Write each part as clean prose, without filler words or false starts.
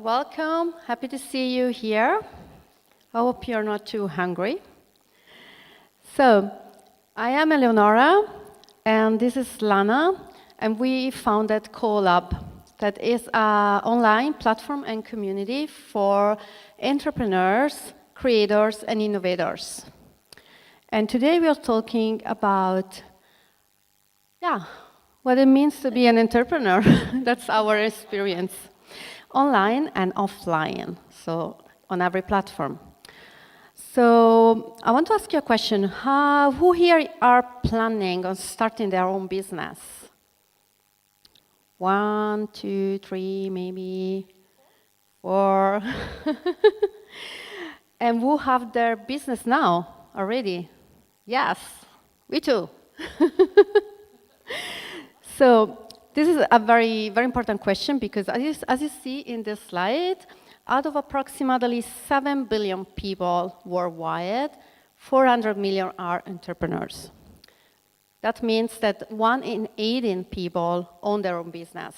welcome. Happy to see you here. I hope you're not too hungry. So, I am Eleonora, and this is Lana, and we founded Co.LAB. That is an online platform and community for entrepreneurs, creators, and innovators. And today we are talking about, what it means to be an entrepreneur. That's our experience, online and offline, so on every platform. So I want to ask you a question. Who here are planning on starting their own business? 1, 2, 3, maybe 4. And who have their business now already? Yes, we too. So this is a very, very important question because as you see in this slide, out of approximately 7 billion people worldwide, 400 million are entrepreneurs. That means that 1 in 18 people own their own business.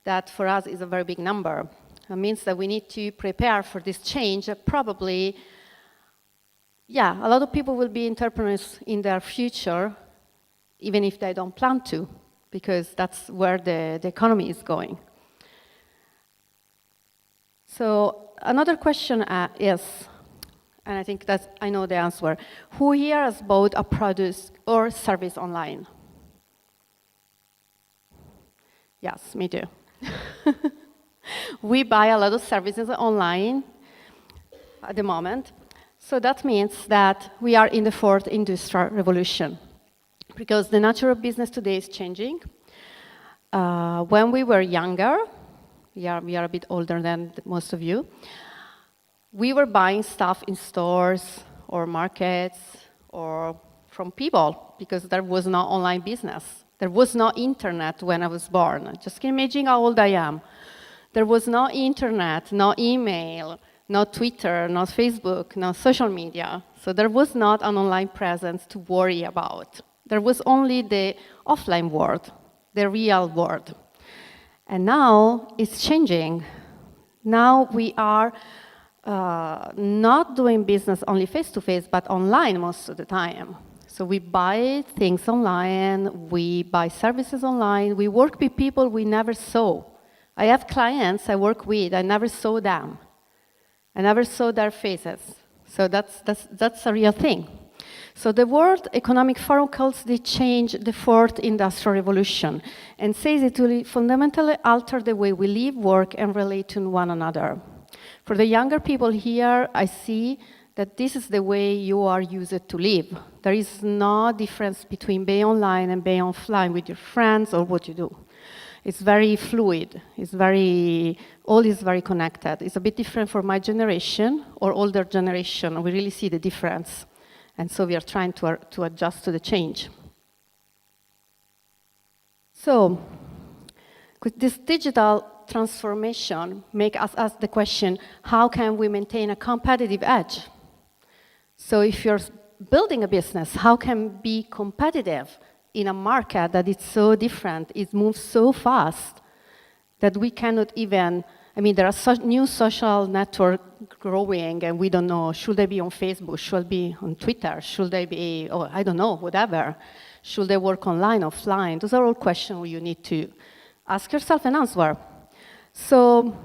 That for us is a very big number. It means that we need to prepare for this change. Probably, a lot of people will be entrepreneurs in their future, even if they don't plan to, because that's where the economy is going. So another question is, and I think that I know the answer, who here has bought a product or service online? Yes, me too. We buy a lot of services online at the moment. So that means that we are in the 4th industrial revolution, because the nature of business today is changing. When we were younger, we are a bit older than most of you, we were buying stuff in stores or markets or from people, because there was no online business. There was no internet when I was born. Just can imagine how old I am. There was no internet, no email, no Twitter, no Facebook, no social media. So there was not an online presence to worry about. There was only the offline world, the real world. And now it's changing. Now we are not doing business only face-to-face, but online most of the time. So we buy things online, we buy services online, we work with people we never saw. I have clients I work with, I never saw them. I never saw their faces. So that's a real thing. So the World Economic Forum calls the change the 4th industrial revolution and says it will fundamentally alter the way we live, work, and relate to one another. For the younger people here, I see that this is the way you are used to live. There is no difference between being online and being offline with your friends or what you do. It's very fluid. All is very connected. It's a bit different for my generation or older generation. We really see the difference. And so we are trying to adjust to the change. So, this digital transformation makes us ask the question, how can we maintain a competitive edge? So if you're building a business, how can we be competitive in a market that is so different, it moves so fast, that we cannot even, there are new social networks growing, and we don't know, should they be on Facebook, should they be on Twitter, should they be, I don't know, whatever. Should they work online, offline? Those are all questions you need to ask yourself and answer. So,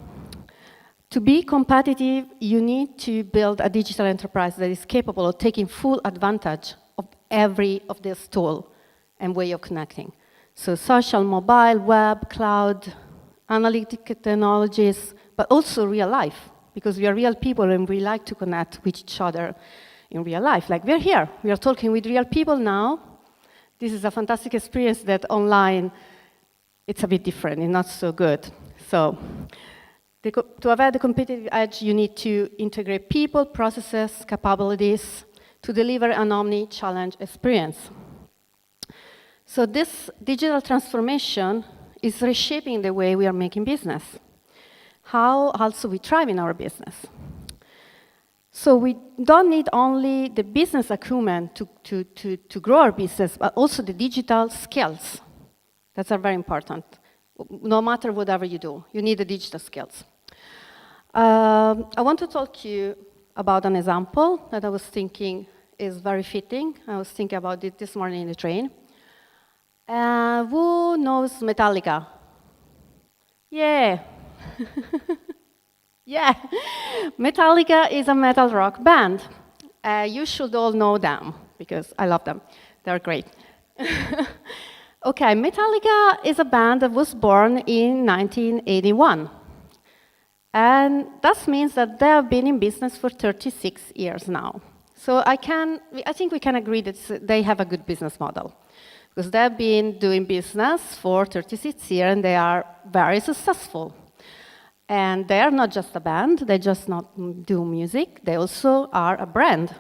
to be competitive, you need to build a digital enterprise that is capable of taking full advantage of every of these tools and way of connecting. So social, mobile, web, cloud, analytic technologies, but also real life, because we are real people and we like to connect with each other in real life. Like we're here, we are talking with real people now. This is a fantastic experience that online, it's a bit different, it's not so good. So, to have the competitive edge, you need to integrate people, processes, capabilities to deliver an omni-channel experience. So this digital transformation is reshaping the way we are making business. How also we thrive in our business. So we don't need only the business acumen to grow our business, but also the digital skills. That's very important. No matter whatever you do, you need the digital skills. I want to talk to you about an example that I was thinking is very fitting. I was thinking about it this morning in the train. Who knows Metallica? Yeah. Yeah. Metallica is a metal rock band. You should all know them, because I love them. They're great. Okay, Metallica is a band that was born in 1981. And that means that they have been in business for 36 years now. So I think we can agree that they have a good business model, because they've been doing business for 36 years and they are very successful. And they are not just a band, they just not do music, they also are a brand.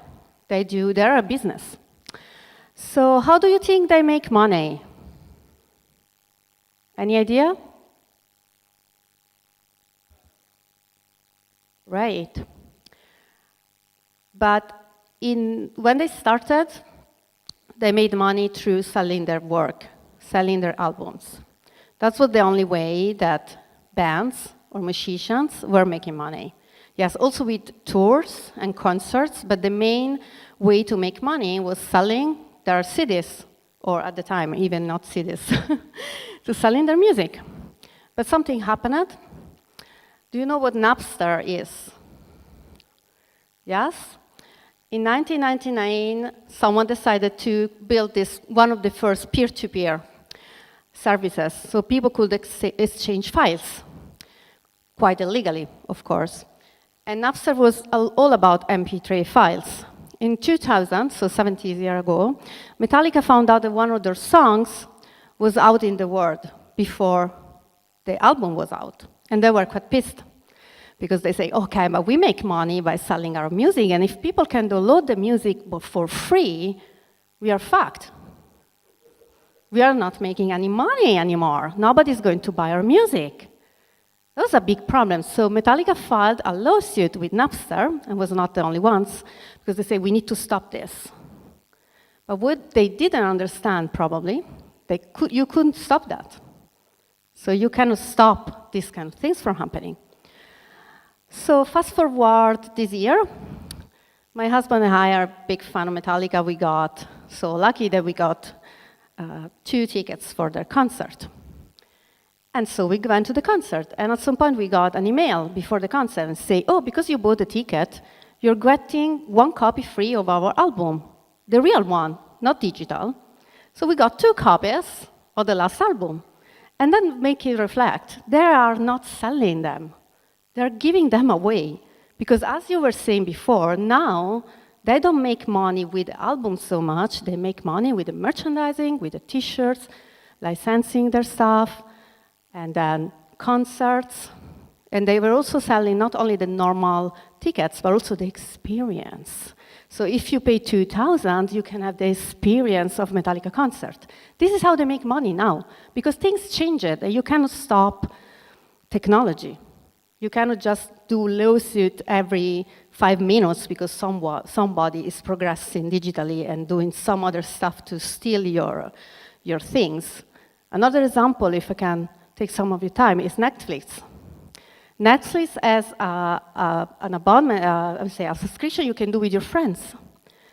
They're a business. So how do you think they make money? Any idea? Right. But when they started, they made money through selling their work, selling their albums. That was the only way that bands or musicians were making money. Yes, also with tours and concerts, but the main way to make money was selling their CDs, or at the time, even not CDs, to selling their music. But something happened. Do you know what Napster is? Yes? In 1999, someone decided to build one of the first peer-to-peer services, so people could exchange files, quite illegally, of course. And Napster was all about MP3 files. In 2000, so 70 years ago, Metallica found out that one of their songs was out in the world before the album was out. And they were quite pissed, because they say, okay, but we make money by selling our music, and if people can download the music for free, we are fucked. We are not making any money anymore. Nobody's going to buy our music. That was a big problem. So Metallica filed a lawsuit with Napster, and was not the only ones, because they say, we need to stop this. But what they didn't understand, probably, you couldn't stop that. So you cannot stop these kind of things from happening. So fast forward this year, my husband and I are a big fan of Metallica. We got so lucky that we got 2 tickets for their concert. And so we went to the concert, and at some point we got an email before the concert and say, oh, because you bought a ticket, you're getting 1 copy free of our album, the real one, not digital. So we got 2 copies of the last album. And then make you reflect, they are not selling them. They're giving them away. Because as you were saying before, now they don't make money with the album so much, they make money with the merchandising, with the t-shirts, licensing their stuff, and then concerts. And they were also selling not only the normal tickets, but also the experience. So if you pay $2,000, you can have the experience of Metallica concert. This is how they make money now, because things change it, and you cannot stop technology. You cannot just do lawsuit every 5 minutes because somebody is progressing digitally and doing some other stuff to steal your things. Another example, if I can take some of your time, is Netflix. Netflix has an abonnement, a subscription you can do with your friends.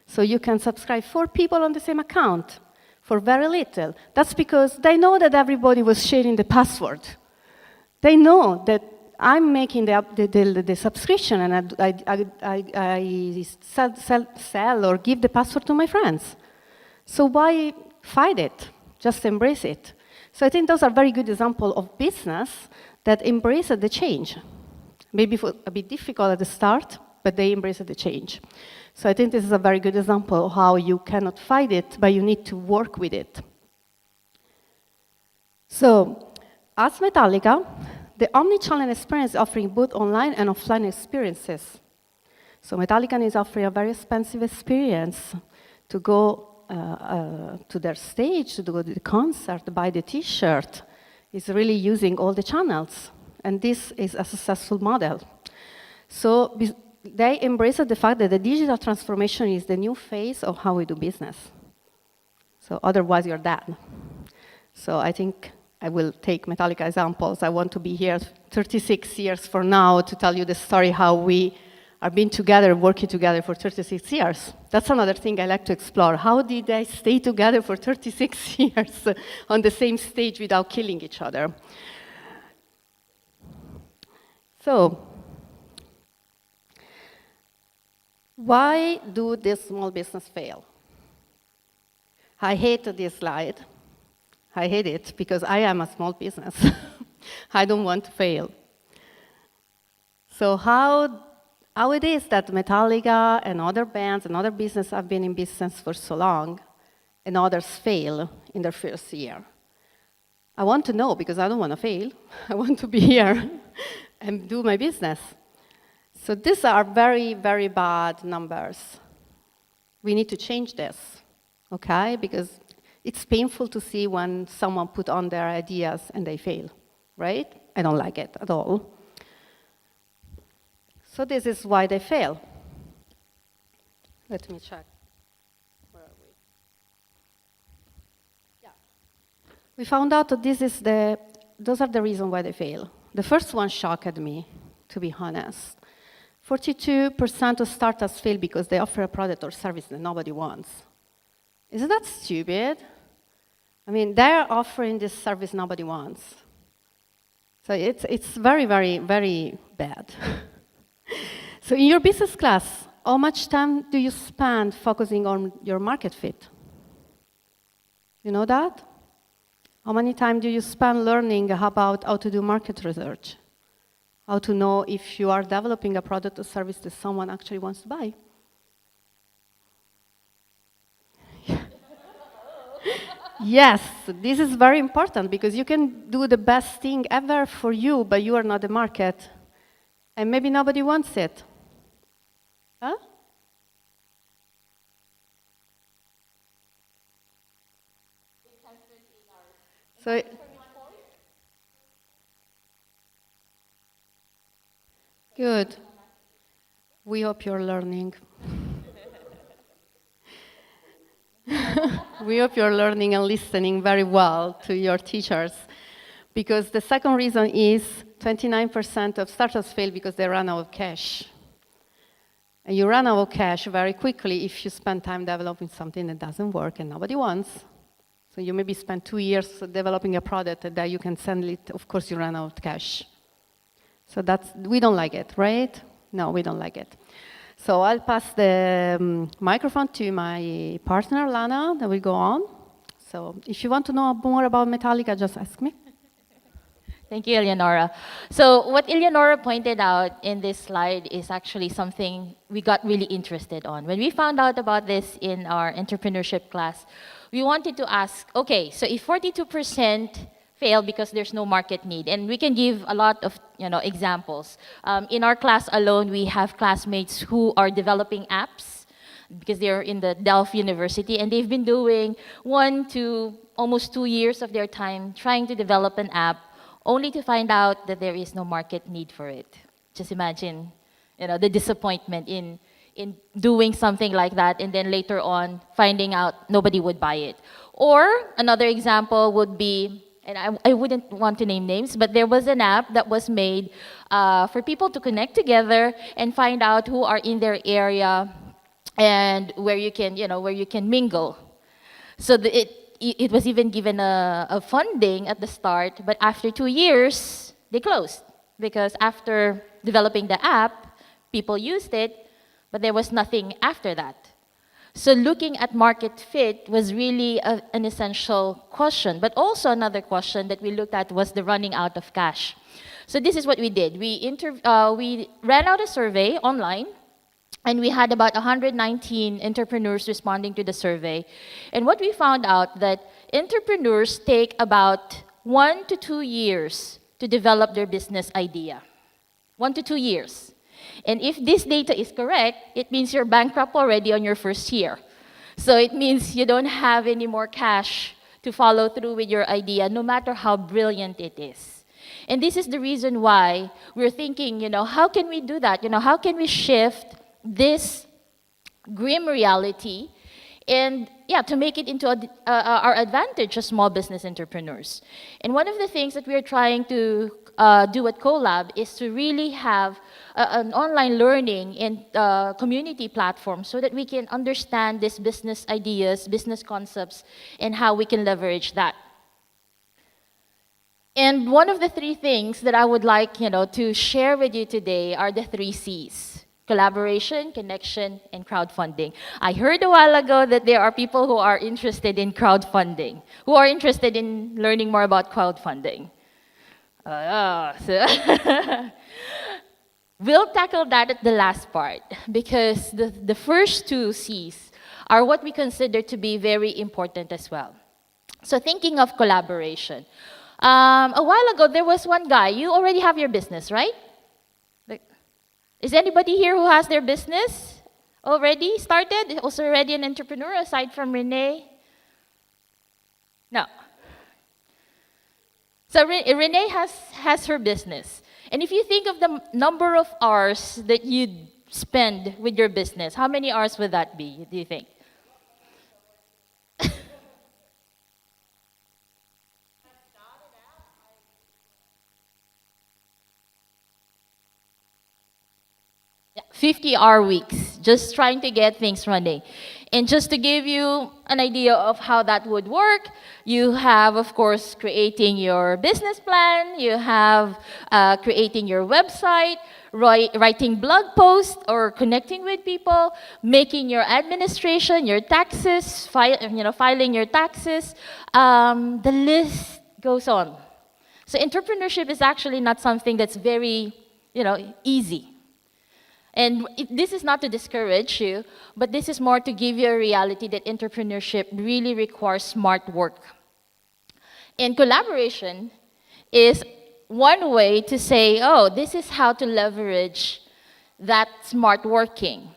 So you can subscribe 4 people on the same account for very little. That's because they know that everybody was sharing the password. They know that I'm making the subscription, and I sell or give the password to my friends. So why fight it? Just embrace it. So I think those are very good examples of business that embrace the change. Maybe a bit difficult at the start, but they embrace the change. So I think this is a very good example of how you cannot fight it, but you need to work with it. So, as Metallica, the omni-channel experience is offering both online and offline experiences. So Metallica is offering a very expensive experience to go to their stage, to go to the concert, buy the t-shirt. It's really using all the channels. And this is a successful model. So they embrace the fact that the digital transformation is the new phase of how we do business. So otherwise, you're dead. So I think I will take Metallica examples. I want to be here 36 years from now to tell you the story how we are being together, working together for 36 years. That's another thing I like to explore. How did they stay together for 36 years on the same stage without killing each other? So, why do this small business fail? I hate this slide. I hate it because I am a small business. I don't want to fail. So how it is that Metallica and other bands and other businesses have been in business for so long and others fail in their first year? I want to know because I don't want to fail. I want to be here and do my business. So these are very, very bad numbers. We need to change this, okay? Because it's painful to see when someone put on their ideas and they fail, right? I don't like it at all. So this is why they fail. Let me check. Where are we? Yeah. We found out that those are the reasons why they fail. The first one shocked me, to be honest. 42% of startups fail because they offer a product or service that nobody wants. Isn't that stupid? I mean, they're offering this service nobody wants. So it's very, very, very bad. So in your business class, how much time do you spend focusing on your market fit? You know that? How many time do you spend learning about how to do market research? How to know if you are developing a product or service that someone actually wants to buy? Yes, this is very important because you can do the best thing ever for you, but you are not the market. And maybe nobody wants it. Huh? So, good. We hope you're learning. We hope you're learning and listening very well to your teachers. Because the second reason is 29% of startups fail because they run out of cash. And you run out of cash very quickly if you spend time developing something that doesn't work and nobody wants. So you maybe spend 2 years developing a product that you can sell it, of course you run out of cash. So we don't like it, right? No, we don't like it. So I'll pass the microphone to my partner, Lana, then we go on. So if you want to know more about Metallica, just ask me. Thank you, Eleonora. So what Eleonora pointed out in this slide is actually something we got really interested on. When we found out about this in our entrepreneurship class, we wanted to ask, okay, so if 42% fail because there's no market need, and we can give a lot of examples. In our class alone, we have classmates who are developing apps because they're in the Delft University, and they've been doing 1 to almost 2 years of their time trying to develop an app, only to find out that there is no market need for it. Just imagine, the disappointment in doing something like that, and then later on finding out nobody would buy it. Or another example would be, and I wouldn't want to name names, but there was an app that was made for people to connect together and find out who are in their area and where you can mingle. So it was even given a funding at the start, but after 2 years, they closed. Because after developing the app, people used it, but there was nothing after that. So looking at market fit was really an essential question. But also another question that we looked at was the running out of cash. So this is what we did. We ran out a survey online, and we had about 119 entrepreneurs responding to the survey. And what we found out that entrepreneurs take about 1 to 2 years to develop their business idea. 1 to 2 years. And if this data is correct, it means you're bankrupt already on your first year. So it means you don't have any more cash to follow through with your idea, no matter how brilliant it is. And this is the reason why we're thinking, how can we do that? How can we shift this grim reality and yeah, to make it into our advantage as small business entrepreneurs. And one of the things that we're trying to do at Co.LAB is to really have an online learning and community platform so that we can understand these business ideas, business concepts, and how we can leverage that. And one of the three things that I would like, to share with you today are the 3 C's: collaboration, connection, and crowdfunding. I heard a while ago that there are people who are interested in crowdfunding, who are interested in learning more about crowdfunding. We'll tackle that at the last part, because the first 2 C's are what we consider to be very important as well. So thinking of collaboration. A while ago, there was one guy. You already have your business, right? Is anybody here who has their business already started? Also already an entrepreneur aside from Renee? No. So Renee has her business. And if you think of the number of hours that you spend with your business, how many hours would that be, do you think? Yeah, 50-hour weeks, just trying to get things running. And just to give you an idea of how that would work, you have, of course, creating your business plan, you have creating your website, writing blog posts or connecting with people, making your administration, your taxes, filing your taxes. The list goes on. So entrepreneurship is actually not something that's very, easy. And this is not to discourage you, but this is more to give you a reality that entrepreneurship really requires smart work. And collaboration is one way to say, oh, this is how to leverage that smart working.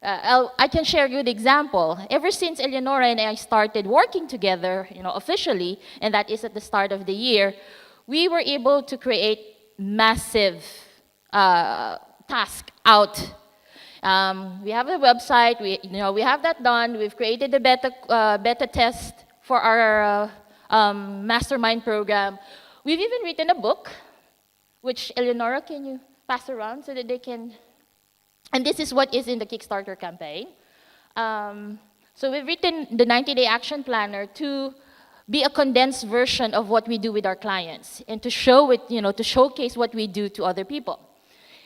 I can share a good example. Ever since Eleonora and I started working together, officially, and that is at the start of the year, we were able to create massive task out. We have a website. We have that done. We've created a beta test for our mastermind program. We've even written a book, which Eleonora, can you pass around so that they can? And this is what is in the Kickstarter campaign. So we've written the 90-day action planner to be a condensed version of what we do with our clients and to show it, to showcase what we do to other people.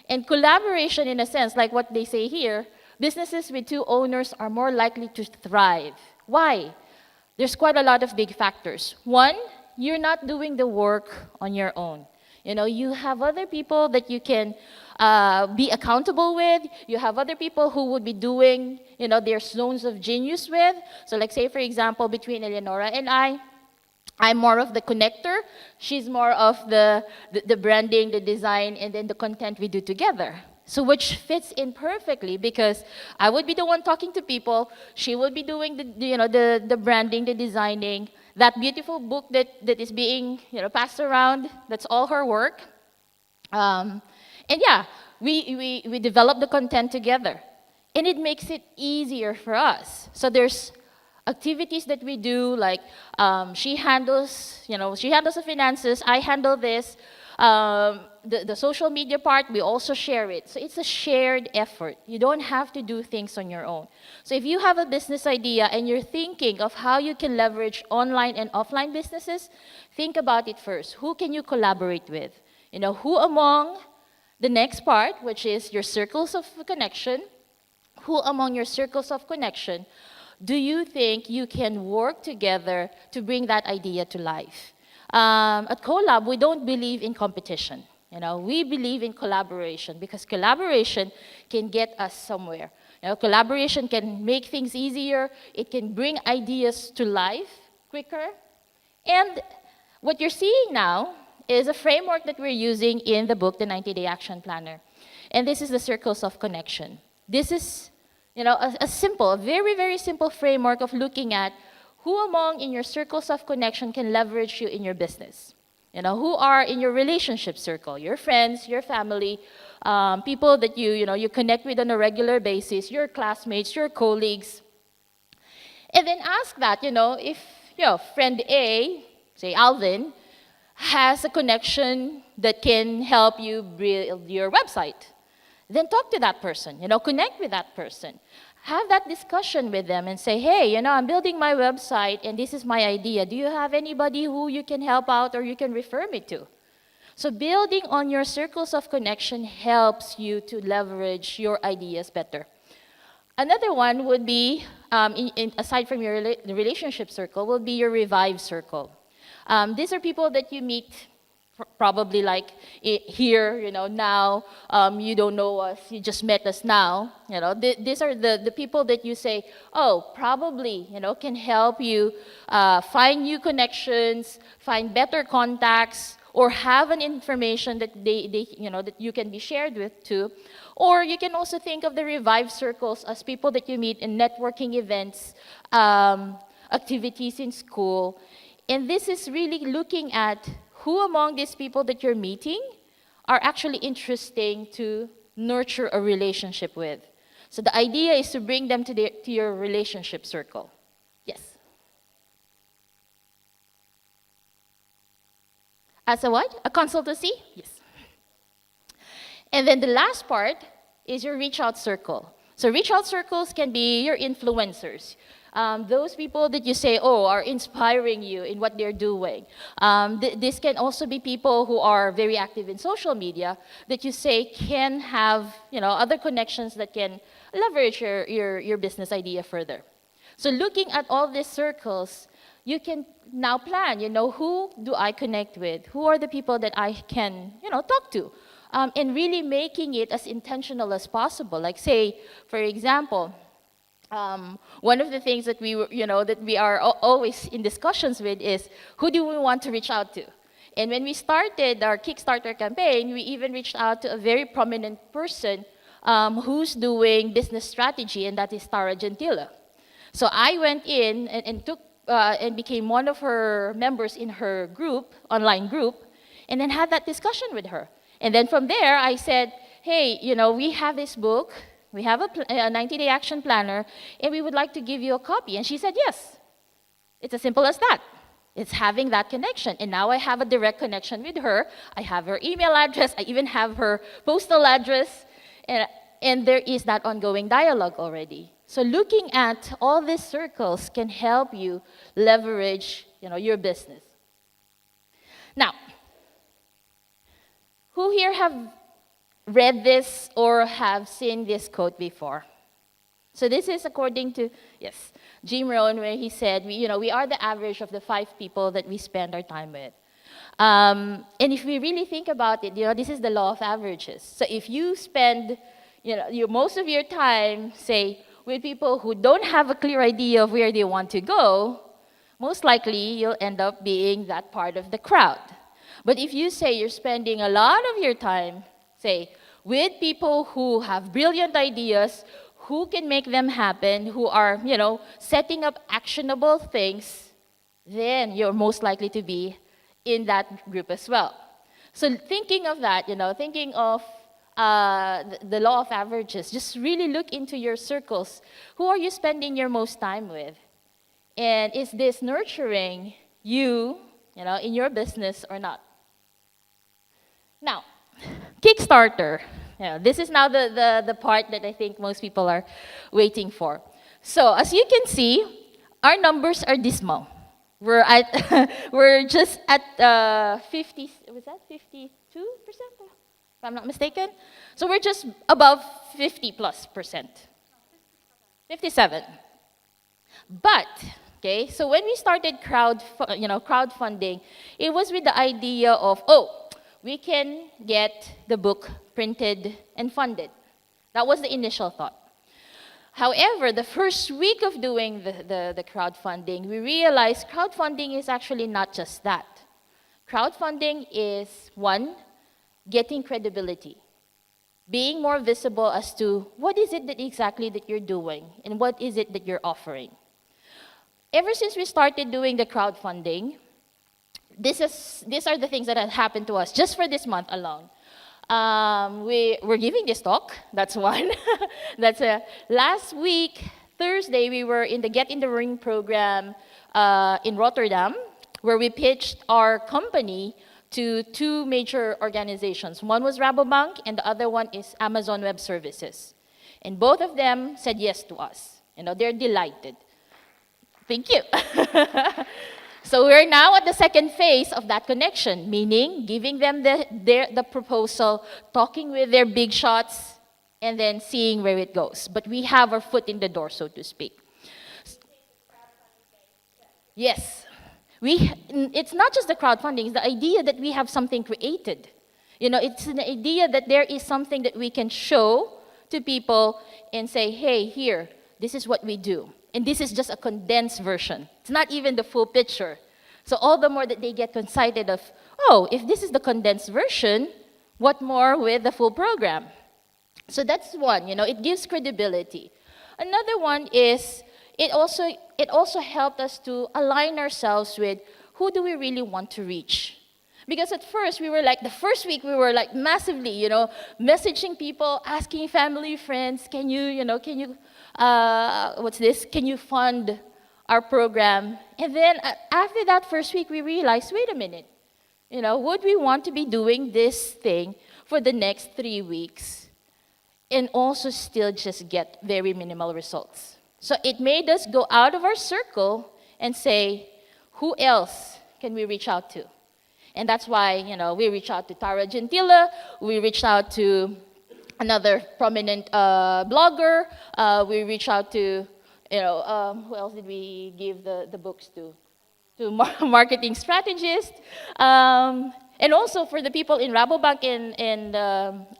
And collaboration, in a sense, like what they say here, businesses with 2 owners are more likely to thrive. Why? There's quite a lot of big factors. One, you're not doing the work on your own. You have other people that you can be accountable with. You have other people who would be doing, their zones of genius with. So like say, for example, between Eleonora and I'm more of the connector. She's more of the branding, the design, and then the content we do together. So which fits in perfectly because I would be the one talking to people. She would be doing the branding, the designing. That beautiful book that is being passed around, that's all her work. And yeah, we develop the content together. And it makes it easier for us. So there's activities that we do, like she handles the finances, I handle this, the social media part, we also share it. So it's a shared effort. You don't have to do things on your own. So if you have a business idea and you're thinking of how you can leverage online and offline businesses, think about it first. Who can you collaborate with? Who among the next part, which is your circles of connection, who among your circles of connection do you think you can work together to bring that idea to life? At Co.LAB, we don't believe in competition. We believe in collaboration because collaboration can get us somewhere. Collaboration can make things easier. It can bring ideas to life quicker. And what you're seeing now is a framework that we're using in the book, the 90-day action planner. And this is the circles of connection. This is a very, very simple framework of looking at who among in your circles of connection can leverage you in your business. Who are in your relationship circle, your friends, your family, people that you connect with on a regular basis, your classmates, your colleagues. And then ask that, if friend A, say Alvin, has a connection that can help you build your website, then talk to that person, connect with that person. Have that discussion with them and say, hey, I'm building my website and this is my idea. Do you have anybody who you can help out or you can refer me to? So building on your circles of connection helps you to leverage your ideas better. Another one would be, aside from your relationship circle, will be your revive circle. These are people that you meet probably like here, now, you don't know us, you just met us now. These are the people that you say, oh, probably, can help you find new connections, find better contacts, or have an information that that you can be shared with too. Or you can also think of the revive circles as people that you meet in networking events, activities in school. And this is really looking at who among these people that you're meeting are actually interesting to nurture a relationship with. So the idea is to bring them to your relationship circle. Yes. As a what? A consultancy? Yes. And then the last part is your reach out circle. So reach out circles can be your influencers. Those people that you say, are inspiring you in what they're doing. This can also be people who are very active in social media that you say can have, other connections that can leverage your business idea further. So looking at all these circles, you can now plan, who do I connect with? Who are the people that I can, talk to? And really making it as intentional as possible. Like say, for example, one of the things that we are always in discussions with is who do we want to reach out to? And when we started our Kickstarter campaign, we even reached out to a very prominent person who's doing business strategy, and that is Tara Gentile. So I went in and took and became one of her members in her group, online group, and then had that discussion with her. And then from there, I said, hey, we have this book. We have a 90-day action planner, and we would like to give you a copy. And she said, yes. It's as simple as that. It's having that connection. And now I have a direct connection with her. I have her email address. I even have her postal address. And there is that ongoing dialogue already. So looking at all these circles can help you leverage, your business. Now, who here have read this or have seen this quote before? So this is according to, yes, Jim Rohn, where he said, we are the average of the 5 people that we spend our time with. And if we really think about it, this is the law of averages. So if you spend, most of your time, say, with people who don't have a clear idea of where they want to go, most likely you'll end up being that part of the crowd. But if you say you're spending a lot of your time, say, with people who have brilliant ideas, who can make them happen, who are, setting up actionable things, then you're most likely to be in that group as well. So thinking of that, thinking of the law of averages, just really look into your circles. Who are you spending your most time with? And is this nurturing you, in your business or not? Now, Kickstarter. This is now the part that I think most people are waiting for. So as you can see, our numbers are dismal. We're just at 50. Was that 52%? If I'm not mistaken. So we're just above 50+%. 57. But okay, so when we started crowdfunding, it was with the idea of we can get the book printed and funded. That was the initial thought. However, the first week of doing the crowdfunding, we realized crowdfunding is actually not just that. Crowdfunding is, one, getting credibility, being more visible as to what is it that exactly that you're doing and what is it that you're offering. Ever since we started doing the crowdfunding, these are the things that have happened to us just for this month alone. We're giving this talk. That's one. Last week, Thursday, we were in the Get in the Ring program in Rotterdam, where we pitched our company to two major organizations. One was Rabobank, and the other one is Amazon Web Services. And both of them said yes to us. You know, they're delighted. Thank you. So we're now at the second phase of that connection, meaning giving them the proposal, talking with their big shots, and then seeing where it goes. But we have our foot in the door, so to speak. Yes. It's not just the crowdfunding, it's the idea that we have something created. You know, it's an idea that there is something that we can show to people and say, hey, here, this is what we do. And this is just a condensed version. It's not even the full picture. So all the more that they get excited of, oh, if this is the condensed version, what more with the full program? So that's one, you know, it gives credibility. Another one is, it also helped us to align ourselves with who do we really want to reach. Because at first, we were like, the first week, we were like massively, you know, messaging people, asking family, friends, can you fund our program? And then after that first week, we realized, wait a minute, you know, would we want to be doing this thing for the next 3 weeks and also still just get very minimal results? So it made us go out of our circle and say, who else can we reach out to? And that's why, you know, we reached out to Tara Gentile, we reached out to another prominent blogger, we reached out to, you know, who else did we give the books to? To marketing strategist. And also for the people in Rabobank and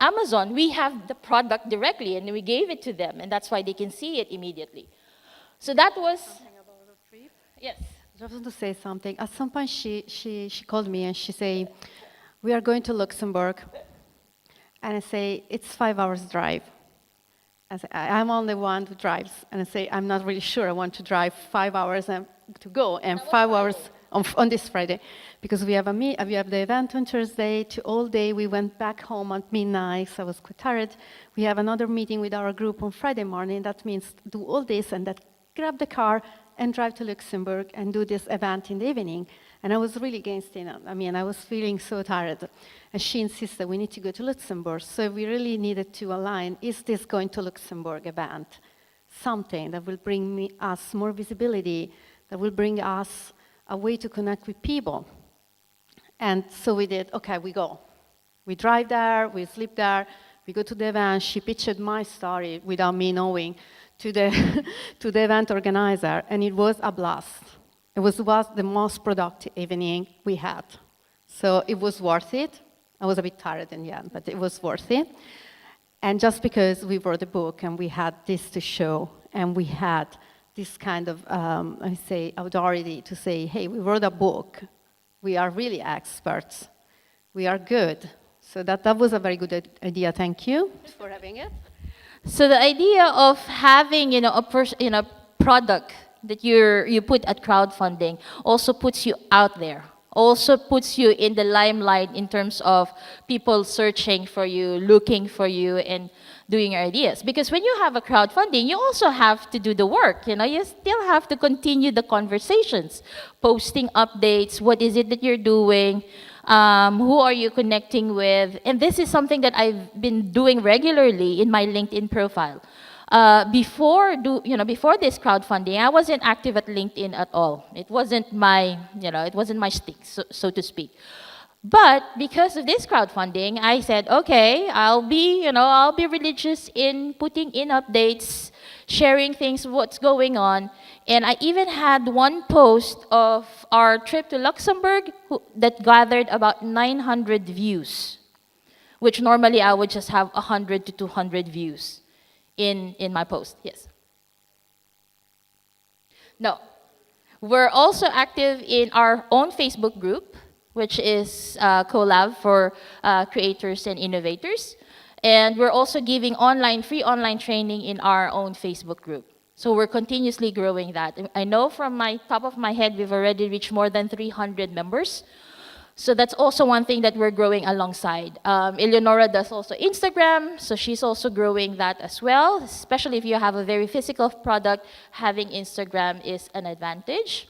Amazon, we have the product directly and we gave it to them, and that's why they can see it immediately. So that was... Something about the trip? Yes. I just want to say something. At some point, she called me and she said, we are going to Luxembourg. And I say, it's 5 hours drive. I say, I'm only one who drives. And I say, I'm not really sure I want to drive 5 hours to go and 5 hours on this Friday. Because we have the event on Thursday, all day. We went back home at midnight, so I was quite tired. We have another meeting with our group on Friday morning. That means do all this and that grab the car and drive to Luxembourg and do this event in the evening. And I was really against it. I mean, I was feeling so tired. And she insisted, we need to go to Luxembourg. So we really needed to align, is this going to Luxembourg event? Something that will bring us more visibility, that will bring us a way to connect with people. And so we did, okay, we go. We drive there, we sleep there, we go to the event. She pitched my story without me knowing to the, to the event organizer, and it was a blast. It was the most productive evening we had. So it was worth it. I was a bit tired in the end, but it was worth it. And just because we wrote a book and we had this to show, and we had this kind of, I say, authority to say, hey, we wrote a book. We are really experts. We are good. So that was a very good idea. Thank you for having it. So the idea of having, you know, a product that you put at crowdfunding also puts you out there, also puts you in the limelight in terms of people searching for you, looking for you, and doing your ideas. Because when you have a crowdfunding, you also have to do the work. You know, you still have to continue the conversations, posting updates. What is it that you're doing? Who are you connecting with? And this is something that I've been doing regularly in my LinkedIn profile. Before this crowdfunding, I wasn't active at LinkedIn at all. It wasn't my, it wasn't my stick, so to speak. But because of this crowdfunding, I said, okay, I'll be religious in putting in updates, sharing things, what's going on. And I even had one post of our trip to Luxembourg that gathered about 900 views, which normally I would just have 100 to 200 views in my post. Yes. No. We're also active in our own Facebook group, which is Co.LAB for creators and innovators. And we're also giving free online training in our own Facebook group. So we're continuously growing that. I know from my top of my head, we've already reached more than 300 members. So that's also one thing that we're growing alongside. Eleonora does also Instagram, so she's also growing that as well. Especially if you have a very physical product, having Instagram is an advantage.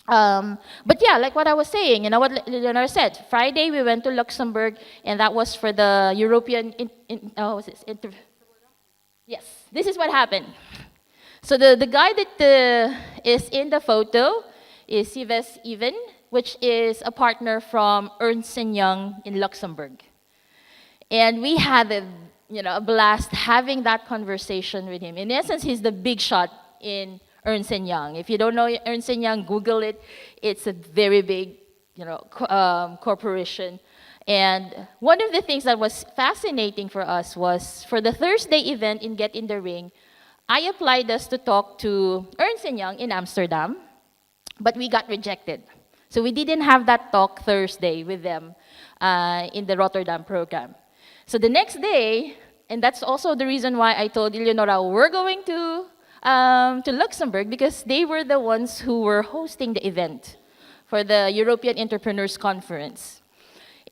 But yeah, like what I was saying, you know what Eleonora said. Friday we went to Luxembourg, and that was for the European. Yes, this is what happened. So the guy that is in the photo is Yves Even, which is a partner from Ernst & Young in Luxembourg. And we had a blast having that conversation with him. In essence, he's the big shot in Ernst & Young. If you don't know Ernst & Young, Google it. It's a very big corporation. And one of the things that was fascinating for us was for the Thursday event in Get in the Ring, I applied us to talk to Ernst & Young in Amsterdam, but we got rejected. So we didn't have that talk Thursday with them in the Rotterdam program. So the next day, and that's also the reason why I told Eleonora we're going to Luxembourg, because they were the ones who were hosting the event for the European Entrepreneurs Conference.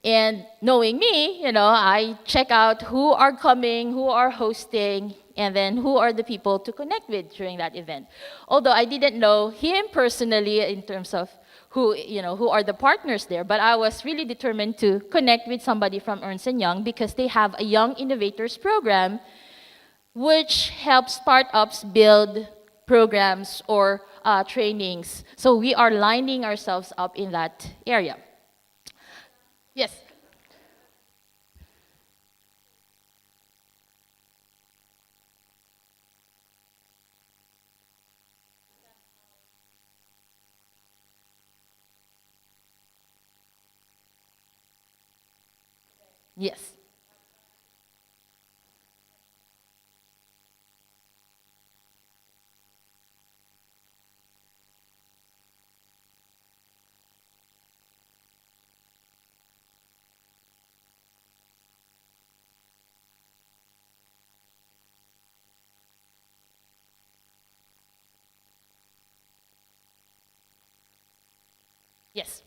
And knowing me, I check out who are coming, who are hosting, and then who are the people to connect with during that event. Although I didn't know him personally in terms of who are the partners there, but I was really determined to connect with somebody from Ernst & Young because they have a Young Innovators program which helps startups build programs or trainings. So we are lining ourselves up in that area. Yes. Yes. Yes.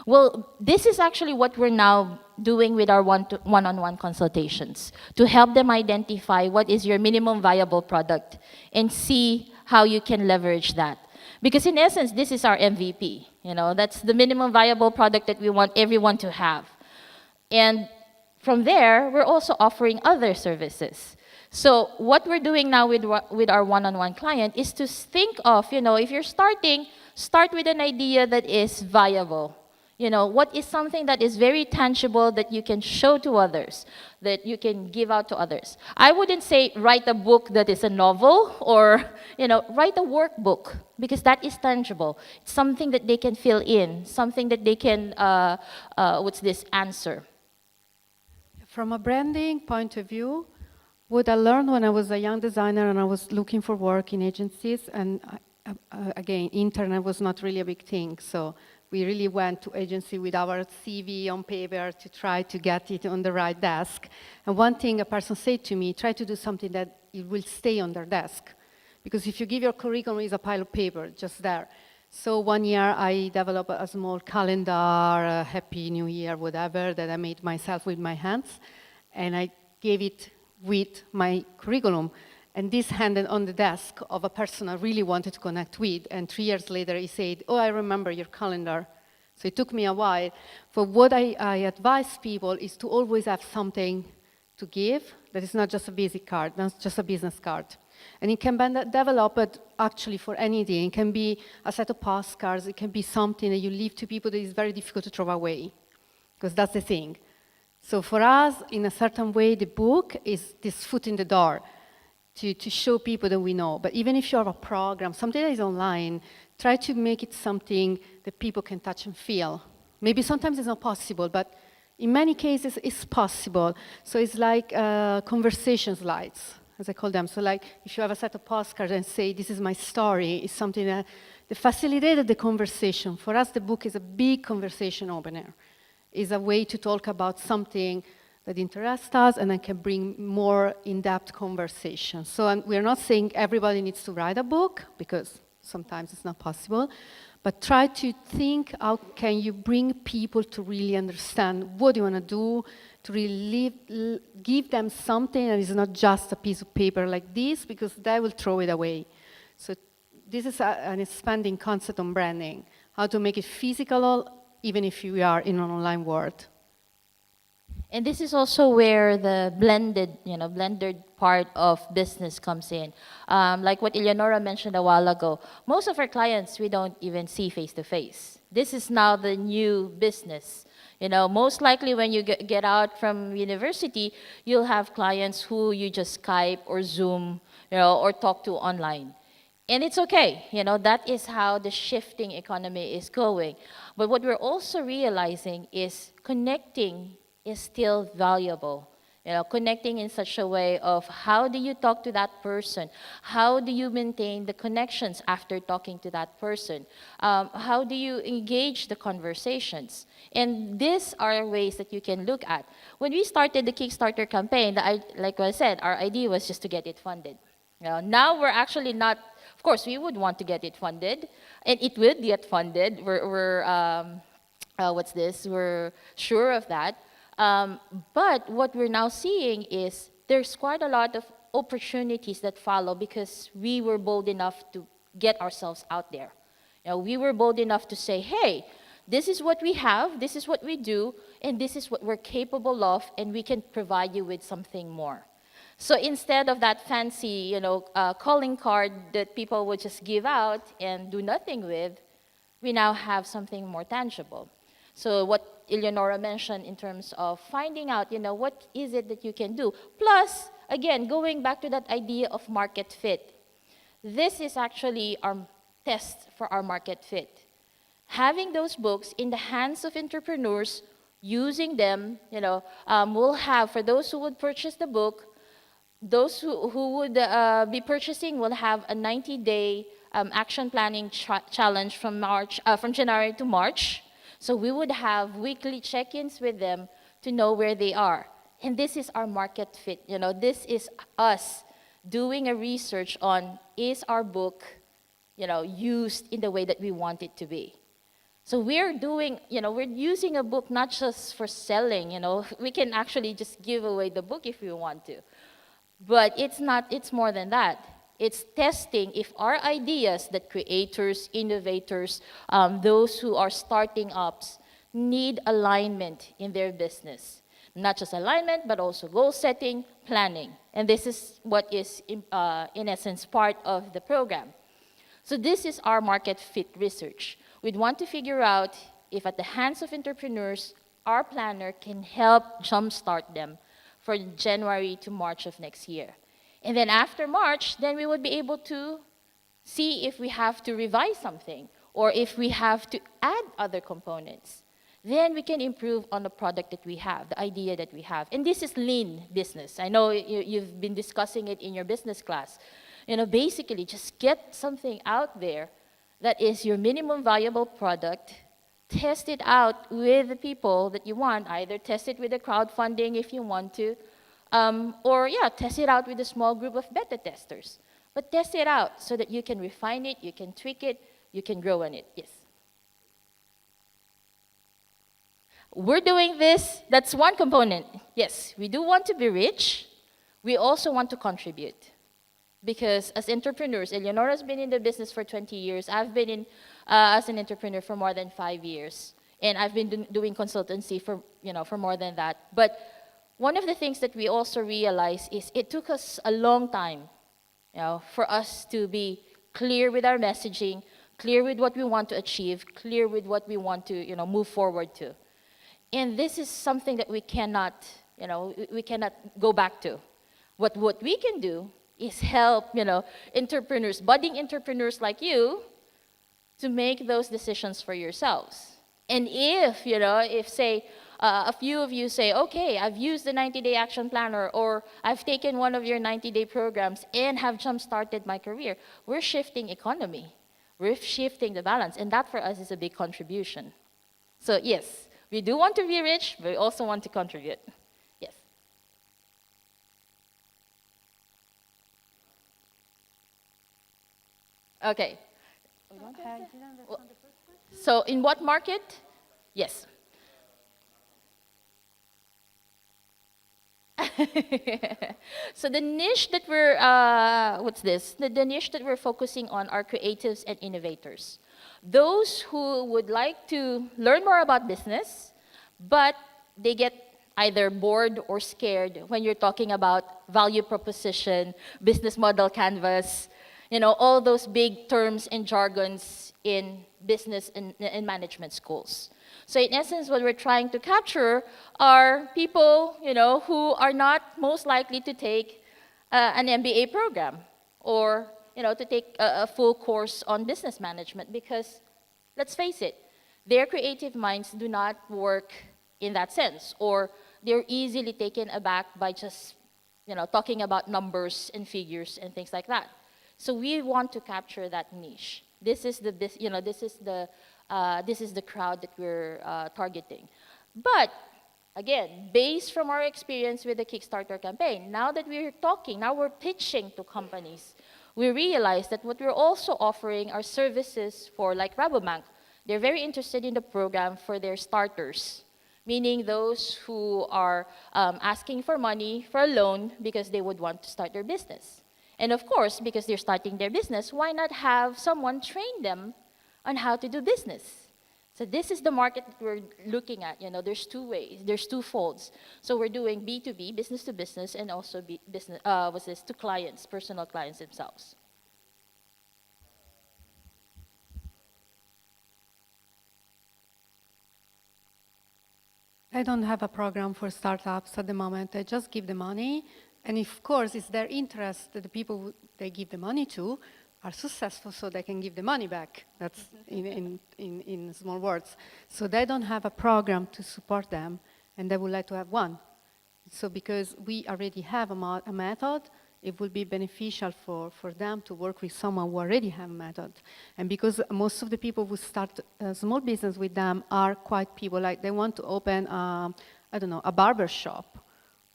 Well, this is actually what we're now doing with our one-on-one consultations to help them identify what is your minimum viable product and see how you can leverage that. Because in essence, this is our MVP. That's the minimum viable product that we want everyone to have. And from there, we're also offering other services. So what we're doing now with our one-on-one client is to think of, if you're starting, start with an idea that is viable. What is something that is very tangible that you can show to others, that you can give out to others. I wouldn't say write a book that is a novel or, write a workbook because that is tangible. It's something that they can fill in, something that they can, answer. From a branding point of view, what I learned when I was a young designer and I was looking for work in agencies, and again, internet was not really a big thing, so we really went to agency with our CV on paper to try to get it on the right desk. And one thing a person said to me, try to do something that it will stay on their desk. Because if you give your curriculum, it's a pile of paper just there. So one year I developed a small calendar, a Happy New Year, whatever, that I made myself with my hands. And I gave it with my curriculum. And this handed on the desk of a person I really wanted to connect with. And 3 years later, he said, oh, I remember your calendar. So it took me a while. For what I advise people is to always have something to give that is not just a basic card, not just a business card. And it can be developed actually for anything. It can be a set of postcards. It can be something that you leave to people that is very difficult to throw away, because that's the thing. So for us, in a certain way, the book is this foot in the door to show people that we know. But even if you have a program, something that is online, try to make it something that people can touch and feel. Maybe sometimes it's not possible, but in many cases, it's possible. So it's like conversation slides, as I call them. So like if you have a set of postcards and say, this is my story, it's something that facilitated the conversation. For us, the book is a big conversation opener. It's a way to talk about something that interests us and then can bring more in-depth conversation. So we're not saying everybody needs to write a book, because sometimes it's not possible, but try to think how can you bring people to really understand what you want to do, to really give them something that is not just a piece of paper like this, because they will throw it away. So this is an expanding concept on branding, how to make it physical, even if you are in an online world. And this is also where the blended part of business comes in. Like what Eleonora mentioned a while ago, most of our clients we don't even see face to face. This is now the new business. Most likely when you get out from university, you'll have clients who you just Skype or Zoom, or talk to online. And it's okay, that is how the shifting economy is going. But what we're also realizing is connecting is still valuable. Connecting in such a way of how do you talk to that person? How do you maintain the connections after talking to that person? How do you engage the conversations? And these are ways that you can look at. When we started the Kickstarter campaign, like I said, our idea was just to get it funded. Now we're actually not, of course, we would want to get it funded, and it will get funded. We're sure of that. But what we're now seeing is there's quite a lot of opportunities that follow because we were bold enough to get ourselves out there. We were bold enough to say, hey, this is what we have, this is what we do, and this is what we're capable of, and we can provide you with something more. So instead of that fancy, calling card that people would just give out and do nothing with, we now have something more tangible. So what Eleonora mentioned in terms of finding out, what is it that you can do? Plus, again, going back to that idea of market fit. This is actually our test for our market fit. Having those books in the hands of entrepreneurs, using them, we'll have, for those who would purchase the book, those who would be purchasing will have a 90-day action planning challenge from January to March. So we would have weekly check-ins with them to know where they are. And this is our market fit. This is us doing a research on, is our book, used in the way that we want it to be. So we're doing, we're using a book not just for selling, we can actually just give away the book if we want to. But it's more than that. It's testing if our ideas that creators, innovators, those who are starting ups need alignment in their business. Not just alignment, but also goal setting, planning. And this is what is, in essence, part of the program. So this is our market fit research. We'd want to figure out if at the hands of entrepreneurs, our planner can help jumpstart them for January to March of next year. And then after March, then we would be able to see if we have to revise something or if we have to add other components. Then we can improve on the product that we have, the idea that we have. And this is lean business. I know you've been discussing it in your business class. Basically just get something out there that is your minimum viable product, test it out with the people that you want, either test it with the crowdfunding if you want to, test it out with a small group of beta testers. But test it out so that you can refine it, you can tweak it, you can grow on it. Yes. We're doing this, that's one component. Yes, we do want to be rich. We also want to contribute. Because as entrepreneurs, Eleonora's been in the business for 20 years. I've been as an entrepreneur for more than 5 years. And I've been doing consultancy for more than that. But one of the things that we also realize is it took us a long time, for us to be clear with our messaging, clear with what we want to achieve, clear with what we want to, move forward to. And this is something that we cannot, we cannot go back to. What we can do is help, entrepreneurs, budding entrepreneurs like you, to make those decisions for yourselves. And if say, a few of you say, okay, I've used the 90-day action planner, or I've taken one of your 90-day programs and have jump-started my career, we're shifting economy. We're shifting the balance, and that for us is a big contribution. So yes, we do want to be rich, but we also want to contribute. Yes. Okay. So in what market? Yes. So the niche that we're, what's this? The niche that we're focusing on are creatives and innovators. Those who would like to learn more about business, but they get either bored or scared when you're talking about value proposition, business model canvas, all those big terms and jargons in business and management schools. So in essence, what we're trying to capture are people, who are not most likely to take an MBA program or, to take a full course on business management because, let's face it, their creative minds do not work in that sense, or they're easily taken aback by just, talking about numbers and figures and things like that. So we want to capture that niche. This is the, this is the crowd that we're targeting. But again, based from our experience with the Kickstarter campaign, now that we're talking, now we're pitching to companies, we realize that what we're also offering are services for, like Rabobank. They're very interested in the program for their starters, meaning those who are asking for money for a loan because they would want to start their business. And of course, because they're starting their business, why not have someone train them on how to do business? So this is the market that we're looking at. There's two ways, there's two folds. So we're doing B2B, business to business, and also business, to clients, personal clients themselves. I don't have a program for startups at the moment. I just give the money. And of course, it's their interest that the people they give the money to are successful so they can give the money back. That's in small words. So they don't have a program to support them, and they would like to have one. So because we already have a method, it will be beneficial for them to work with someone who already have a method. And because most of the people who start a small business with them are quite people, like they want to open, I don't know, a barber shop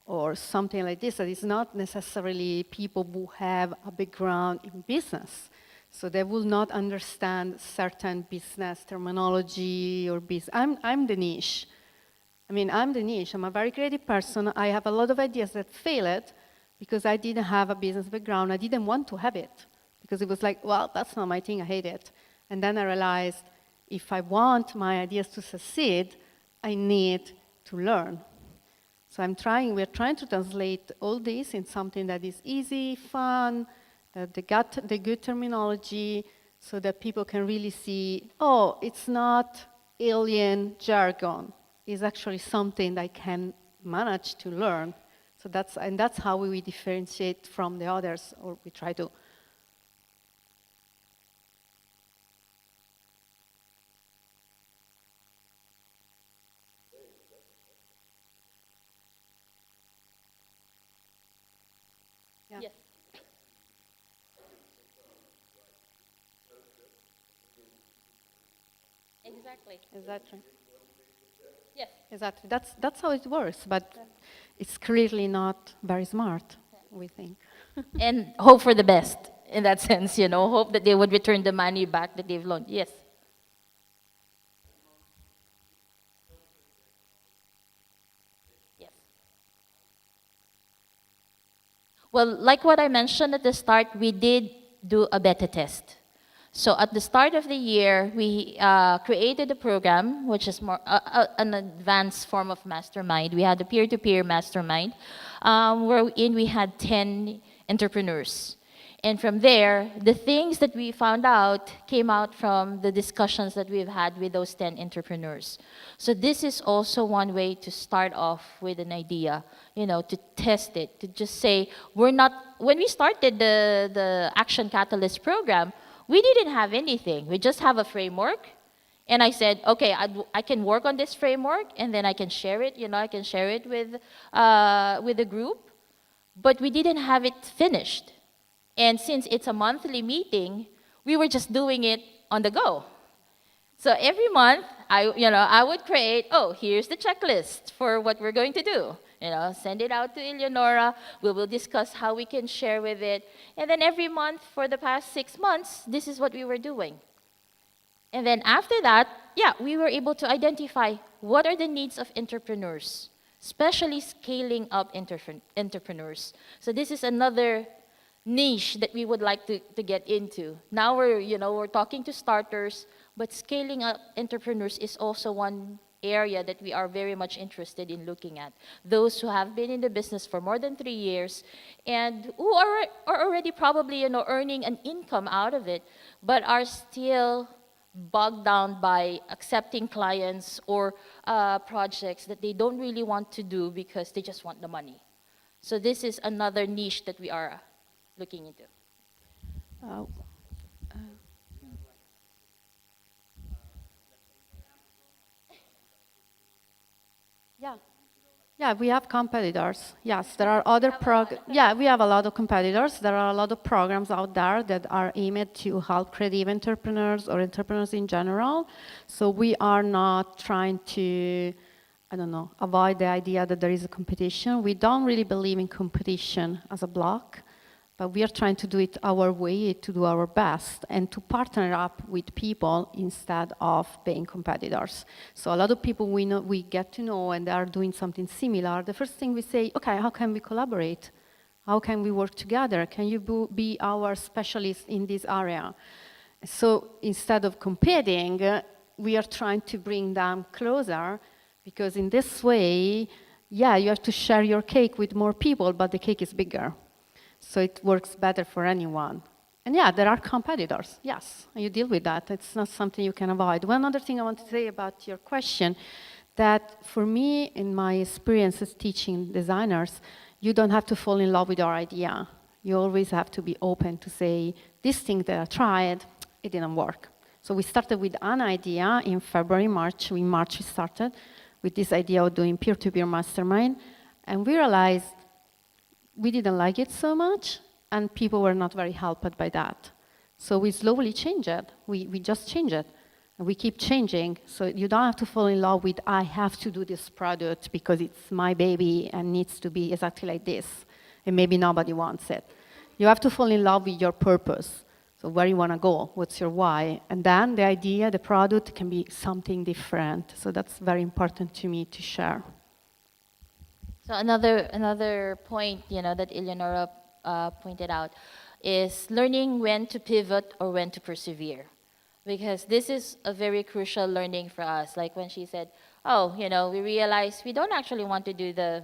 or something like this. That is not necessarily people who have a background in business. So they will not understand certain business terminology or business. I'm the niche. I'm the niche. I'm a very creative person. I have a lot of ideas that failed because I didn't have a business background. I didn't want to have it because it was like, well, that's not my thing. I hate it. And then I realized if I want my ideas to succeed, I need to learn. So we're trying to translate all this in something that is easy, fun, the good terminology, so that people can really see, oh, it's not alien jargon. It's actually something that I can manage to learn. So that's how we differentiate from the others, or we try to. Yeah. Yes. Exactly. Exactly. Yes. Exactly. That's how it works, but it's clearly not very smart, we think. And hope for the best in that sense, hope that they would return the money back that they've loaned. Yes. Yes. Well, like what I mentioned at the start, we did do a beta test. So at the start of the year, we created a program, which is more an advanced form of mastermind. We had a peer-to-peer mastermind, wherein we had 10 entrepreneurs. And from there, the things that we found out came out from the discussions that we've had with those 10 entrepreneurs. So this is also one way to start off with an idea, to test it, to just say, when we started the Action Catalyst program, we didn't have anything. We just have a framework. And I said, okay, I can work on this framework, and then I can share it, I can share it with the group. But we didn't have it finished. And since it's a monthly meeting, we were just doing it on the go. So every month, I would create, here's the checklist for what we're going to do. Send it out to Eleonora. We will discuss how we can share with it. And then every month for the past 6 months, this is what we were doing. And then after that, yeah, we were able to identify what are the needs of entrepreneurs, especially scaling up entrepreneurs. So this is another niche that we would like to get into. Now we're talking to starters, but scaling up entrepreneurs is also one area that we are very much interested in looking at. Those who have been in the business for more than 3 years and who are already probably earning an income out of it, but are still bogged down by accepting clients or projects that they don't really want to do because they just want the money. So this is another niche that we are looking into. Yeah. Yeah, we have competitors. Yes, there are other yeah, we have a lot of competitors. There are a lot of programs out there that are aimed to help creative entrepreneurs or entrepreneurs in general. So we are not trying to, I don't know, avoid the idea that there is a competition. We don't really believe in competition as a block, but we are trying to do it our way, to do our best, and to partner up with people instead of being competitors. So a lot of people we get to know and they are doing something similar. The first thing we say, okay, how can we collaborate? How can we work together? Can you be our specialist in this area? So instead of competing, we are trying to bring them closer, because in this way, yeah, you have to share your cake with more people, but the cake is bigger. So it works better for anyone. And yeah, there are competitors, yes, and you deal with that. It's not something you can avoid. One other thing I want to say about your question, that for me, in my experience as teaching designers, you don't have to fall in love with your idea. You always have to be open to say, this thing that I tried, it didn't work. So we started with an idea in February, March. In March we started with this idea of doing peer-to-peer mastermind, and we realized we didn't like it so much, and people were not very helped by that. So we slowly changed it. We just changed it. And we keep changing. So you don't have to fall in love with, I have to do this product because it's my baby and needs to be exactly like this. And maybe nobody wants it. You have to fall in love with your purpose. So where you want to go, what's your why? And then the idea, the product can be something different. So that's very important to me to share. So another point, that Eleonora pointed out is learning when to pivot or when to persevere, because this is a very crucial learning for us. Like when she said, "Oh, we realized we don't actually want to do the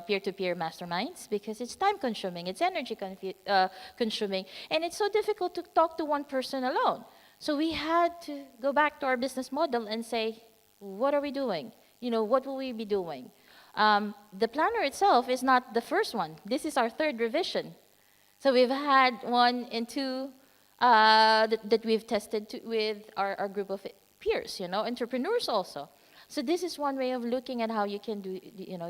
peer-to-peer masterminds because it's time-consuming, it's energy-consuming, and it's so difficult to talk to one person alone." So we had to go back to our business model and say, "What are we doing? What will we be doing?" The planner itself is not the first one. This is our third revision. So we've had 1 and 2 that we've tested with our group of peers, entrepreneurs also. So this is one way of looking at how you can do,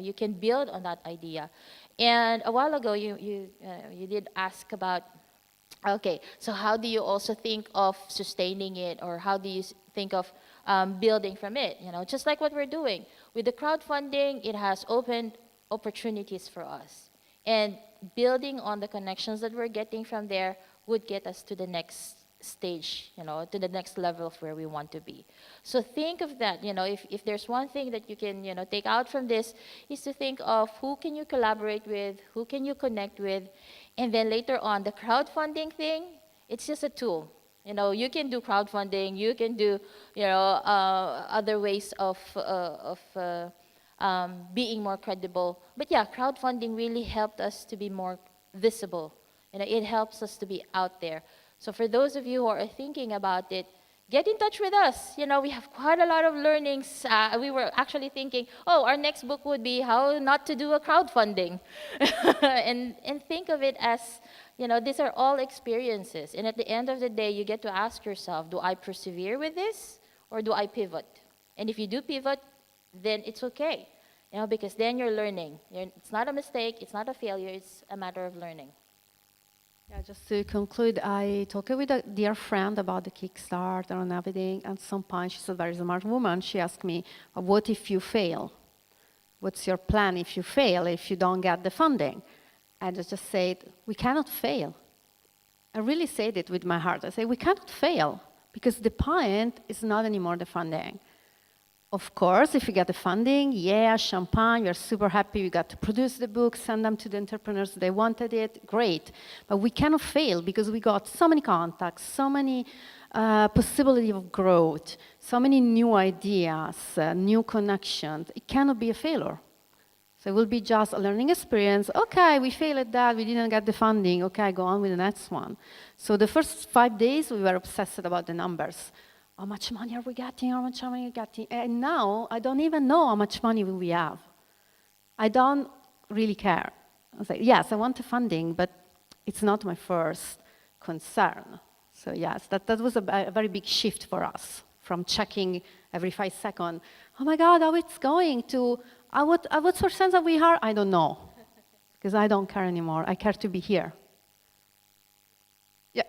you can build on that idea. And a while ago, you did ask about, okay, so how do you also think of sustaining it, or how do you think of building from it? Just like what we're doing with the crowdfunding, it has opened opportunities for us, and building on the connections that we're getting from there would get us to the next stage, to the next level of where we want to be. So think of that. If there's one thing that you can take out from this, is to think of who can you collaborate with, who can you connect with, and then later on the crowdfunding thing, it's just a tool. You can do crowdfunding, you can do, other ways of being more credible. But yeah, crowdfunding really helped us to be more visible. It helps us to be out there. So for those of you who are thinking about it, get in touch with us. We have quite a lot of learnings. We were actually thinking, our next book would be how not to do a crowdfunding. and think of it as, these are all experiences. And at the end of the day, you get to ask yourself, do I persevere with this or do I pivot? And if you do pivot, then it's okay, because then you're learning. It's not a mistake, it's not a failure, it's a matter of learning. Yeah, just to conclude, I talked with a dear friend about the Kickstarter and everything. At some point, she's a very smart woman. She asked me, what if you fail? What's your plan if you fail, if you don't get the funding? And I just said, we cannot fail. I really said it with my heart. I say, we cannot fail. because the point is not anymore the funding. Of course, if you get the funding, yeah, champagne, you're super happy, you got to produce the book, send them to the entrepreneurs, they wanted it, great. But we cannot fail because we got so many contacts, so many possibilities of growth, so many new ideas, new connections. It cannot be a failure. So it will be just a learning experience. Okay, we failed at that, we didn't get the funding. Okay, go on with the next one. So the first 5 days, we were obsessed about the numbers. How much money are we getting? How much money are we getting? And now, I don't even know how much money will we have. I don't really care. I say, yes, I want the funding, but it's not my first concern. So yes, that was a very big shift for us, from checking every 5 seconds, oh my God, how it's going, to what percent are we are? I don't know, because I don't care anymore. I care to be here. Yeah.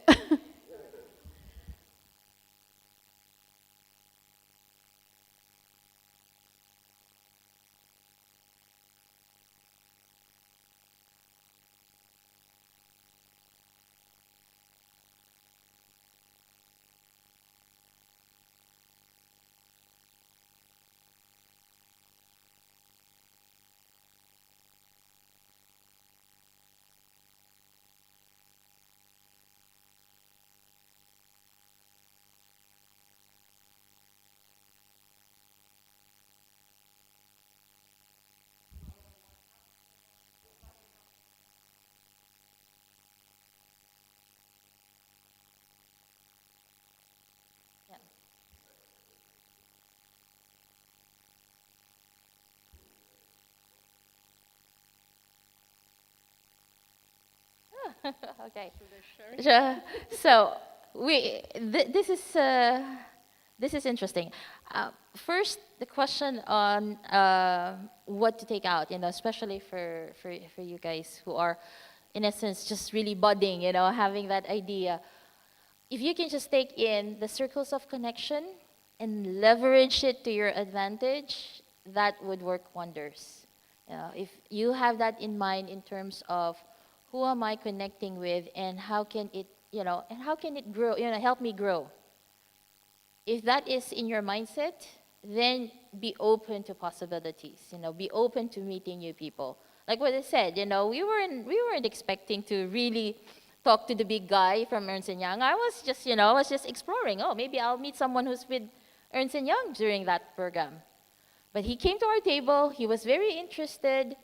Okay. Sure. So this is interesting. First, the question on what to take out, especially for you guys who are, in essence, just really budding, having that idea. If you can just take in the circles of connection and leverage it to your advantage, that would work wonders. If you have that in mind in terms of who am I connecting with, and how can it, grow, help me grow. If that is in your mindset, then be open to possibilities, be open to meeting new people. Like what I said, we weren't expecting to really talk to the big guy from Ernst & Young. I was just exploring. Oh, maybe I'll meet someone who's with Ernst & Young during that program. But he came to our table, he was very interested.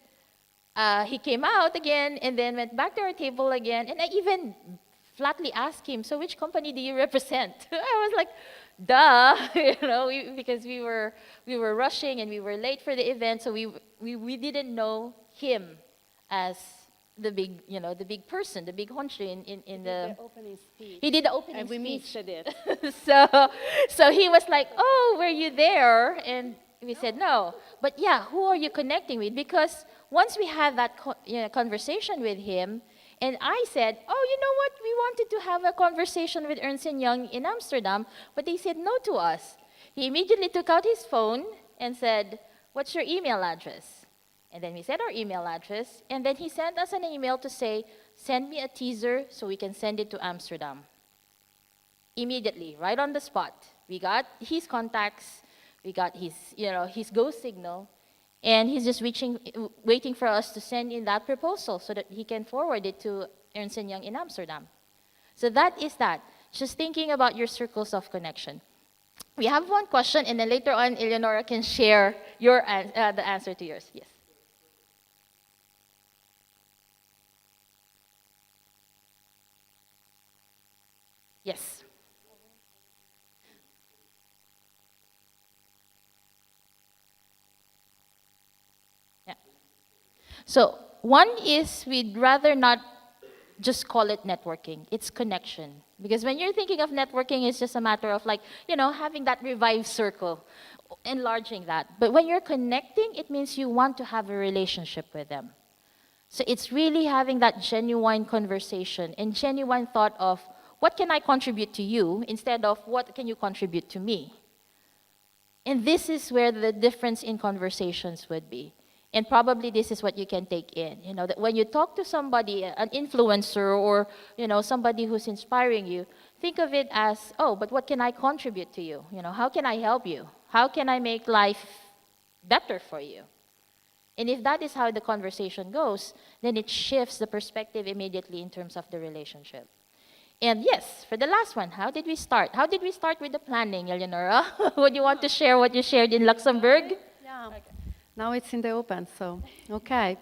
He came out again and then went back to our table again. And I even flatly asked him, so which company do you represent? I was like, duh, because we were rushing and we were late for the event. So we didn't know him as the big, the big person, the big honcho in the opening speech. He did the opening and we speech. missed it. So he was like, oh, were you there? And we said no. But yeah, who are you connecting with? Because once we had that conversation with him, and I said, oh, you know what? We wanted to have a conversation with Ernst & Young in Amsterdam, but they said no to us. He immediately took out his phone and said, what's your email address? And then we said our email address, and then he sent us an email to say, send me a teaser so we can send it to Amsterdam. Immediately, right on the spot. We got his contacts, we got his go signal, and he's just waiting for us to send in that proposal so that he can forward it to Ernst & Young in Amsterdam. So that is that. Just thinking about your circles of connection. We have one question, and then later on, Eleonora can share the answer to yours. Yes. Yes. Yeah. So one is we'd rather not just call it networking. It's connection. Because when you're thinking of networking, it's just a matter of having that revived circle, enlarging that. But when you're connecting, it means you want to have a relationship with them. So it's really having that genuine conversation and genuine thought of, what can I contribute to you, instead of what can you contribute to me? And this is where the difference in conversations would be. And probably this is what you can take in, that when you talk to somebody, an influencer or, somebody who's inspiring you, think of it as, oh, but what can I contribute to you? You know, how can I help you? How can I make life better for you? And if that is how the conversation goes, then it shifts the perspective immediately in terms of the relationship. And yes, for the last one, how did we start? How did we start with the planning, Eleonora? Would you want to share what you shared in Luxembourg? Yeah. Okay. Now it's in the open, so, okay.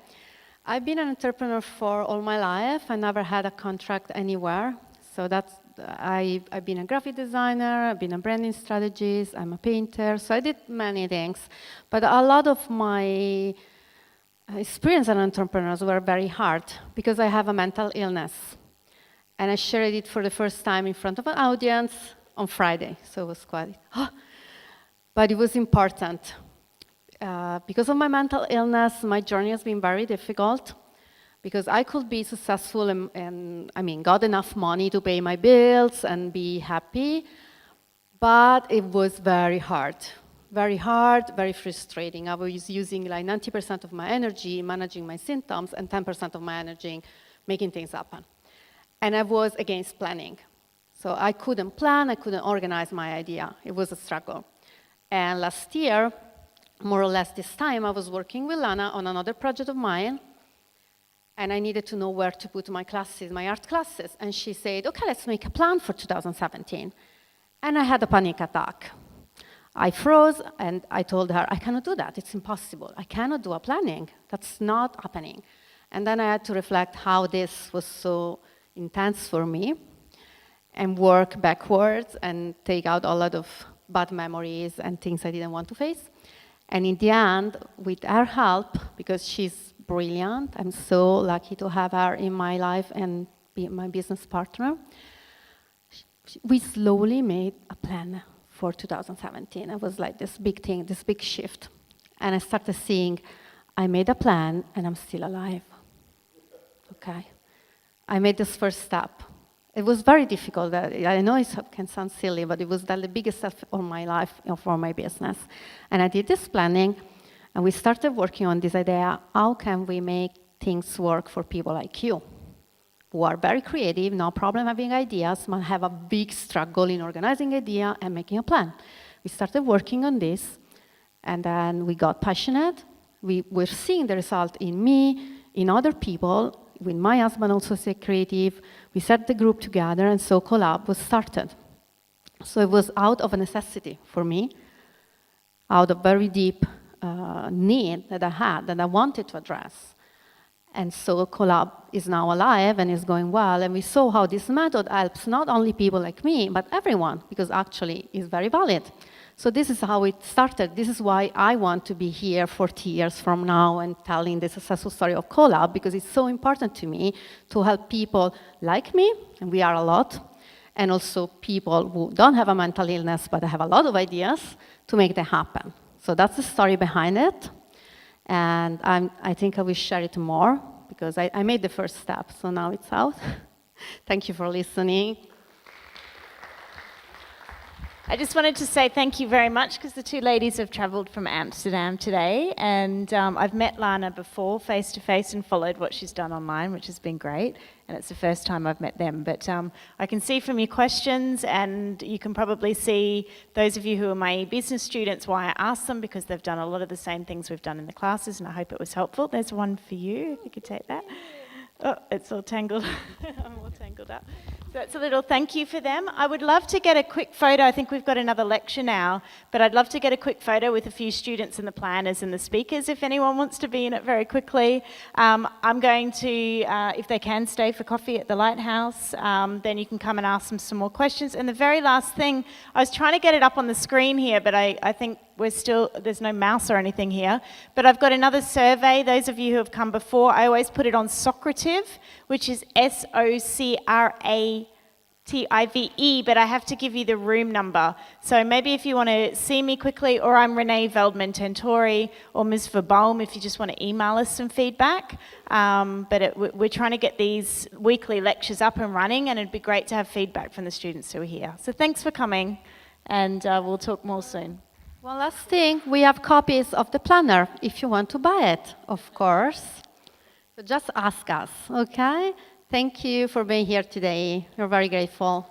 I've been an entrepreneur for all my life. I never had a contract anywhere. So I've been a graphic designer, I've been a branding strategist, I'm a painter, so I did many things. But a lot of my experience as an entrepreneur were very hard because I have a mental illness. And I shared it for the first time in front of an audience on Friday, so it was quite, but it was important. Because of my mental illness, my journey has been very difficult because I could be successful and I mean, got enough money to pay my bills and be happy, but it was very hard, very frustrating. I was using like 90% of my energy managing my symptoms and 10% of my energy making things happen. And I was against planning. So I couldn't plan, I couldn't organize my idea. It was a struggle. And last year, more or less this time, I was working with Lana on another project of mine, and I needed to know where to put my classes, my art classes. And she said, okay, let's make a plan for 2017. And I had a panic attack. I froze, and I told her, I cannot do that, it's impossible. I cannot do a planning, that's not happening. And then I had to reflect how this was so intense for me, and work backwards and take out a lot of bad memories and things I didn't want to face. And in the end, with her help, because she's brilliant, I'm so lucky to have her in my life and be my business partner, we slowly made a plan for 2017. It was like this big thing, this big shift. And I started seeing, I made a plan and I'm still alive. Okay. I made this first step. It was very difficult. I know it can sound silly, but it was the biggest step of my life for my business. And I did this planning, and we started working on this idea, how can we make things work for people like you, who are very creative, no problem having ideas, but have a big struggle in organizing idea and making a plan. We started working on this, and then we got passionate. We were seeing the result in me, in other people. With my husband also as a creative, we set the group together, and so Co.LAB was started. So it was out of a necessity for me, out of very deep need that I had, that I wanted to address. And so Co.LAB is now alive and is going well, and we saw how this method helps not only people like me, but everyone, because actually it's very valid. So this is how it started. This is why I want to be here 40 years from now and telling the successful story of Co.LAB, because it's so important to me to help people like me, and we are a lot, and also people who don't have a mental illness but have a lot of ideas to make them happen. So that's the story behind it. And I think I will share it more because I made the first step, so now it's out. Thank you for listening. I just wanted to say thank you very much because the two ladies have travelled from Amsterdam today, and I've met Lana before face to face and followed what she's done online, which has been great, and it's the first time I've met them. But I can see from your questions, and you can probably see those of you who are my business students why I asked them, because they've done a lot of the same things we've done in the classes, and I hope it was helpful. There's one for you, if you could take that. Oh, it's all tangled. I'm all tangled up. So that's a little thank you for them. I would love to get a quick photo. I think we've got another lecture now, but I'd love to get a quick photo with a few students and the planners and the speakers if anyone wants to be in it very quickly. I'm going to, if they can, stay for coffee at the Lighthouse. Then you can come and ask them some more questions. And the very last thing, I was trying to get it up on the screen here, but I think there's no mouse or anything here, but I've got another survey. Those of you who have come before, I always put it on Socrative, which is Socrative, but I have to give you the room number. So maybe if you want to see me quickly, or I'm Renee Veldman-Tentori, or Ms. Verbaum, if you just want to email us some feedback. We're trying to get these weekly lectures up and running, and it'd be great to have feedback from the students who are here. So thanks for coming, and we'll talk more soon. One last thing, we have copies of the planner if you want to buy it, of course. So just ask us, okay? Thank you for being here today. We're very grateful.